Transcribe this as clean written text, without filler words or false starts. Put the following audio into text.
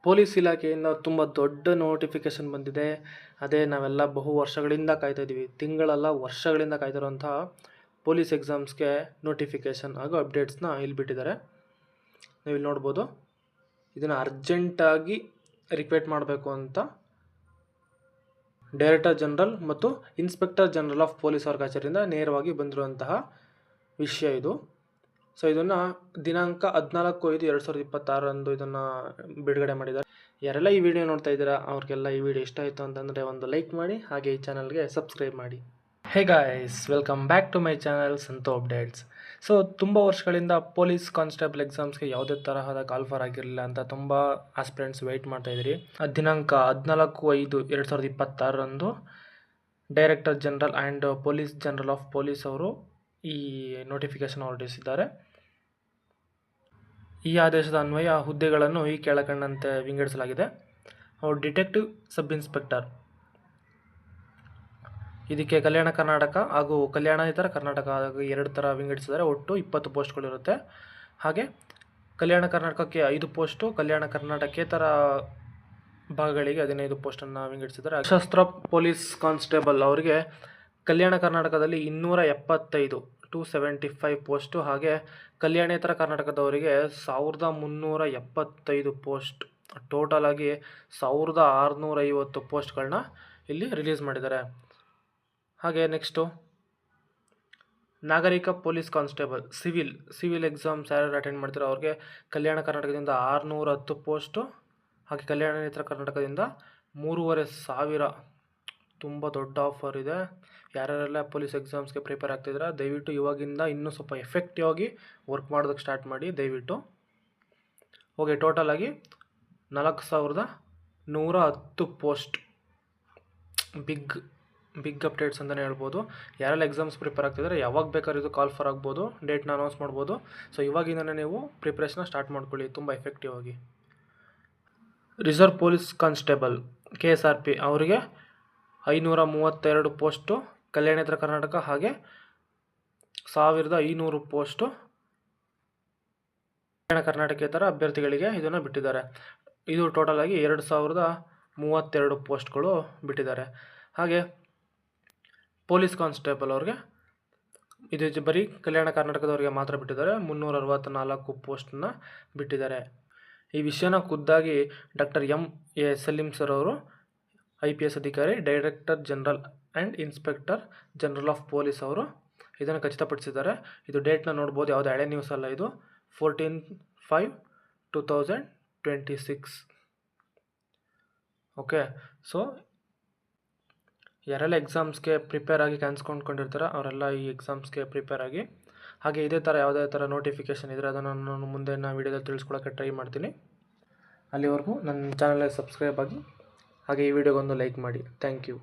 Police ಇಲಾಖೆಯಿಂದ ತುಂಬ ದೊಡ್ಡ ನೋಟಿಫಿಕೇಷನ್ ಬಂದಿದೆ. ಅದೇ ನಾವೆಲ್ಲ ಬಹು ವರ್ಷಗಳಿಂದ ಕಾಯ್ತಾ ಇದ್ದೀವಿ, ತಿಂಗಳಲ್ಲ ವರ್ಷಗಳಿಂದ ಕಾಯ್ತಿರೋಂಥ ಪೊಲೀಸ್ ಎಕ್ಸಾಮ್ಸ್ಗೆ ನೋಟಿಫಿಕೇಷನ್ ಹಾಗೂ ಅಪ್ಡೇಟ್ಸ್ನ ಇಲ್ಲಿ ಬಿಟ್ಟಿದ್ದಾರೆ. ನೀವು ಇಲ್ಲಿ ನೋಡ್ಬೋದು, ಇದನ್ನು ಅರ್ಜೆಂಟಾಗಿ ರಿಕ್ವೆಸ್ಟ್ ಮಾಡಬೇಕು ಅಂತ ಡೈರೆಕ್ಟರ್ ಜನರಲ್ ಮತ್ತು ಇನ್ಸ್ಪೆಕ್ಟರ್ ಜನರಲ್ ಆಫ್ ಪೊಲೀಸ್ ಅವ್ರ ಕಚೇರಿಯಿಂದ ನೇರವಾಗಿ ಬಂದಿರುವಂತಹ ವಿಷಯ ಇದು. ಸೊ ಇದನ್ನು ದಿನಾಂಕ 14/5/2026 ಇದನ್ನು ಬಿಡುಗಡೆ ಮಾಡಿದ್ದಾರೆ. ಯಾರೆಲ್ಲ ಈ ವಿಡಿಯೋ ನೋಡ್ತಾ ಇದ್ದೀರಾ ಅವ್ರಿಗೆಲ್ಲ ಈ ವಿಡಿಯೋ ಇಷ್ಟ ಆಯಿತು ಅಂತಂದರೆ ಒಂದು ಲೈಕ್ ಮಾಡಿ, ಹಾಗೆ ಈ ಚಾನಲ್ಗೆ ಸಬ್ಸ್ಕ್ರೈಬ್ ಮಾಡಿ. Hey guys, welcome back to my channel Santhu updates. So ತುಂಬ ವರ್ಷಗಳಿಂದ ಪೊಲೀಸ್ ಕಾನ್ಸ್ಟೇಬಲ್ ಎಕ್ಸಾಮ್ಸ್ಗೆ ಯಾವುದೇ ತರಹದ ಕಾಲ್ಫರ್ ಆಗಿರಲಿಲ್ಲ ಅಂತ ತುಂಬ ಆಸ್ಪಿರೆಂಟ್ಸ್ ವೆಯ್ಟ್ ಮಾಡ್ತಾಯಿದ್ರಿ. ದಿನಾಂಕ 14/5/2026 director general and police general of police ಅವರು ಈ ನೋಟಿಫಿಕೇಷನ್ ಹೊರಡಿಸಿದ್ದಾರೆ. ಈ ಆದೇಶದ ಅನ್ವಯ ಹುದ್ದೆಗಳನ್ನು ಈ ಕೆಳಕಂಡಂತೆ ವಿಂಗಡಿಸಲಾಗಿದೆ. ಡಿಟೆಕ್ಟಿವ್ ಸಬ್ ಇನ್ಸ್ಪೆಕ್ಟರ್, ಇದಕ್ಕೆ ಕಲ್ಯಾಣ ಕರ್ನಾಟಕ ಹಾಗೂ ಕಲ್ಯಾಣೇತರ ಕರ್ನಾಟಕ ಎರಡು ಥರ ವಿಂಗಡಿಸಿದ್ದಾರೆ. ಒಟ್ಟು 20 ಪೋಸ್ಟ್ಗಳಿರುತ್ತೆ. ಹಾಗೆ ಕಲ್ಯಾಣ ಕರ್ನಾಟಕಕ್ಕೆ 5 ಪೋಸ್ಟು, ಕಲ್ಯಾಣ ಕರ್ನಾಟಕೇತರ ಭಾಗಗಳಿಗೆ 15 ಪೋಸ್ಟನ್ನು ವಿಂಗಡಿಸಿದ್ದಾರೆ. ಸಶಸ್ತ್ರ ಪೊಲೀಸ್ ಕಾನ್ಸ್ಟೇಬಲ್ ಅವರಿಗೆ ಕಲ್ಯಾಣ ಕರ್ನಾಟಕದಲ್ಲಿ 275 275 ಪೋಸ್ಟು, ಹಾಗೆ ಕಲ್ಯಾಣೇತರ ಕರ್ನಾಟಕದವರಿಗೆ 1375 ಪೋಸ್ಟ್, ಟೋಟಲ್ ಆಗಿ 1650 ಪೋಸ್ಟ್ಗಳನ್ನ ಇಲ್ಲಿ ರಿಲೀಸ್ ಮಾಡಿದ್ದಾರೆ. ಹಾಗೆ ನೆಕ್ಸ್ಟು ನಾಗರಿಕ ಪೊಲೀಸ್ ಕಾನ್ಸ್ಟೇಬಲ್ ಸಿವಿಲ್ ಎಕ್ಸಾಮ್ಸ್ ಯಾರು ಅಟೆಂಡ್ ಮಾಡ್ತಾರೋ ಅವ್ರಿಗೆ ಕಲ್ಯಾಣ ಕರ್ನಾಟಕದಿಂದ 610 ಪೋಸ್ಟು, ಹಾಗೆ ಕಲ್ಯಾಣೇತರ ಕರ್ನಾಟಕದಿಂದ 3500. ತುಂಬ ದೊಡ್ಡ ಆಫರ್ ಇದೆ. ಯಾರ್ಯಾರೆಲ್ಲ ಪೊಲೀಸ್ ಎಕ್ಸಾಮ್ಸ್ಗೆ ಪ್ರಿಪೇರ್ ಆಗ್ತಿದ್ದೀರಾ ದಯವಿಟ್ಟು ಇವಾಗಿಂದ ಇನ್ನೂ ಸ್ವಲ್ಪ ಎಫೆಕ್ಟಿವ್ ಆಗಿ ವರ್ಕ್ ಮಾಡೋದಕ್ಕೆ ಸ್ಟಾರ್ಟ್ ಮಾಡಿ ದಯವಿಟ್ಟು. ಓಕೆ, ಟೋಟಲ್ ಆಗಿ 4110 ಪೋಸ್ಟ್. ಬಿಗ್ ಅಪ್ಡೇಟ್ಸ್ ಅಂತಲೇ ಹೇಳ್ಬೋದು. ಯಾರೆಲ್ಲ ಎಕ್ಸಾಮ್ಸ್ ಪ್ರಿಪೇರ್ ಆಗ್ತಿದ್ದಾರೆ ಯಾವಾಗ ಬೇಕಾದ್ರೂ ಇದು ಕಾಲ್ಫರ್ ಆಗ್ಬೋದು, ಡೇಟ್ನ ಅನೌನ್ಸ್ ಮಾಡ್ಬೋದು. ಸೊ ಇವಾಗಿಂದನೇ ನೀವು ಪ್ರಿಪ್ರೇಷನ್ನ ಸ್ಟಾರ್ಟ್ ಮಾಡ್ಕೊಳ್ಳಿ ತುಂಬ ಎಫೆಕ್ಟಿವ್ ಆಗಿ. ರಿಸರ್ವ್ ಪೊಲೀಸ್ ಕಾನ್ಸ್ಟೇಬಲ್ KSRP ಅವರಿಗೆ 532 ಪೋಸ್ಟು ಕಲ್ಯಾಣೇತರ ಕರ್ನಾಟಕ, ಹಾಗೆ 1500 ಪೋಸ್ಟು ಕಲ್ಯಾಣ ಕರ್ನಾಟಕೇತರ ಅಭ್ಯರ್ಥಿಗಳಿಗೆ ಇದನ್ನು ಬಿಟ್ಟಿದ್ದಾರೆ. ಇದು ಟೋಟಲ್ ಆಗಿ 2032 ಪೋಸ್ಟ್ಗಳು ಬಿಟ್ಟಿದ್ದಾರೆ. ಹಾಗೆ ಪೊಲೀಸ್ ಕಾನ್ಸ್ಟೇಬಲ್ ಅವ್ರಿಗೆ ಇದು ಬರೀ ಕಲ್ಯಾಣ ಕರ್ನಾಟಕದವ್ರಿಗೆ ಮಾತ್ರ ಬಿಟ್ಟಿದ್ದಾರೆ. 364 ಪೋಸ್ಟನ್ನ ಬಿಟ್ಟಿದ್ದಾರೆ. ಈ ವಿಷಯನ ಖುದ್ದಾಗಿ ಡಾಕ್ಟರ್ MA ಸಲೀಂ ಸರ್ ಅವರು IPS ಅಧಿಕಾರಿ, director general and inspector general of police ಅವರು ಇದನ್ನು ಖಚಿತಪಡಿಸಿದ್ದಾರೆ. ಇದು ಡೇಟ್ನ ನೋಡ್ಬೋದು, ಯಾವುದೇ ಹಳೆ ನ್ಯೂಸ್ ಅಲ್ಲ ಇದು. 14/5/2026. ಓಕೆ, ಸೊ ಯಾರೆಲ್ಲ ಎಕ್ಸಾಮ್ಸ್ಗೆ ಪ್ರಿಪೇರ್ ಆಗಿ ಕಾಣಿಸ್ಕೊಂಡಿರ್ತಾರ ಅವರೆಲ್ಲ ಈ ಎಕ್ಸಾಮ್ಸ್ಗೆ ಪ್ರಿಪೇರ್ ಆಗಿ. ಹಾಗೆ ಇದೇ ಥರ ಯಾವುದೇ ಥರ ನೋಟಿಫಿಕೇಷನ್ ಇದ್ದರೆ ಅದನ್ನು ನಾನು ಮುಂದಿನ ವೀಡಿಯೋದಲ್ಲಿ ತಿಳಿಸ್ಕೊಳಕ್ಕೆ ಟ್ರೈ ಮಾಡ್ತೀನಿ. ಅಲ್ಲಿವರೆಗೂ ನನ್ನ ಚಾನಲ್ಗೆ ಸಬ್ಸ್ಕ್ರೈಬ್ ಆಗಿ, ಹಾಗೆ ಈ ವಿಡಿಯೋಗೊಂದು ಲೈಕ್ ಮಾಡಿ. Thank you.